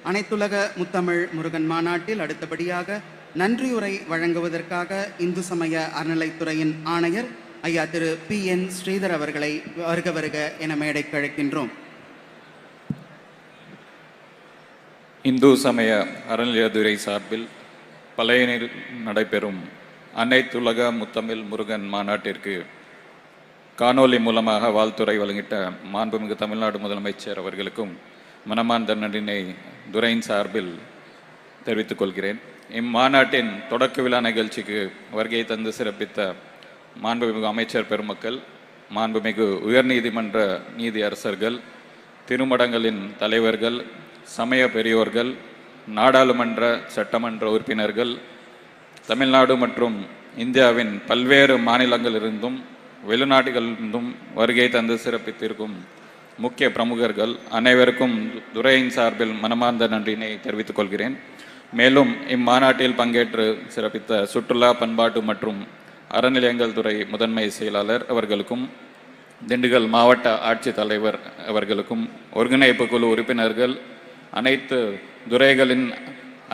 அனைத்துலக முத்தமிழ் முருகன் மாநாட்டில் அடுத்தபடியாக நன்றியுரை வழங்குவதற்காக இந்து சமய அறநிலைத்துறையின் ஆணையர் ஐயா திரு PN ஸ்ரீதர் அவர்களை வருக வருக என மேடைக்கு அழைக்கின்றோம். இந்து சமய அறநிலையத்துறை சார்பில் பழையனில் நடைபெறும் அனைத்துலக முத்தமிழ் முருகன் மாநாட்டிற்கு காணொலி மூலமாக வாழ்த்துறை வழங்கிட்ட மாண்புமிகு தமிழ்நாடு முதலமைச்சர் அவர்களுக்கும் மனமார்ந்த நன்றினை துரையின் சார்பில் தெரிவித்துக் கொள்கிறேன். இம்மாநாட்டின் தொடக்க விழா நிகழ்ச்சிக்கு வருகை தந்து சிறப்பித்த மாண்புமிகு அமைச்சர் பெருமக்கள், மாண்புமிகு உயர்நீதிமன்ற நீதி அரசர்கள், திருமடங்களின் தலைவர்கள், சமய பெரியோர்கள், நாடாளுமன்ற சட்டமன்ற உறுப்பினர்கள், தமிழ்நாடு மற்றும் இந்தியாவின் பல்வேறு மாநிலங்களிலிருந்தும் வெளிநாடுகளிலிருந்தும் வருகை தந்து சிறப்பித்திருக்கும் முக்கிய பிரமுகர்கள் அனைவருக்கும் துரையின் சார்பில் மனமார்ந்த நன்றியினை தெரிவித்துக் கொள்கிறேன். மேலும் இம்மாநாட்டில் பங்கேற்று சிறப்பித்த சுற்றுலா பண்பாட்டு மற்றும் அறநிலையங்கள் துறை முதன்மை செயலாளர் அவர்களுக்கும், திண்டுக்கல் மாவட்ட ஆட்சித்தலைவர் அவர்களுக்கும், ஒருங்கிணைப்பு குழு உறுப்பினர்கள், அனைத்து துறைகளின்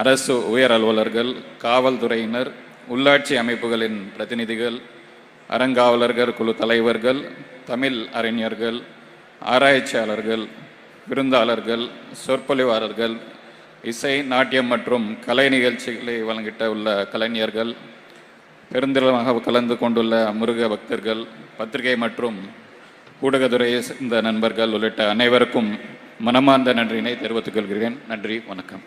அரசு உயர் அலுவலர்கள், காவல்துறையினர், உள்ளாட்சி அமைப்புகளின் பிரதிநிதிகள், அறங்காவலர்கள் குழு தலைவர்கள், தமிழ் அறிஞர்கள், ஆராய்ச்சியாளர்கள், விருந்தாளர்கள், சொற்பொழிவாளர்கள், இசை, நாட்டியம் மற்றும் கலை நிகழ்ச்சிகளை வழங்கிட்ட உள்ள கலைஞர்கள், பெருந்திரளாக கலந்து கொண்டுள்ள முருக பக்தர்கள், பத்திரிகை மற்றும் ஊடகத்துறையை சேர்ந்த நண்பர்கள் உள்ளிட்ட அனைவருக்கும் மனமார்ந்த நன்றியினை தெரிவித்துக் கொள்கிறேன். நன்றி, வணக்கம்.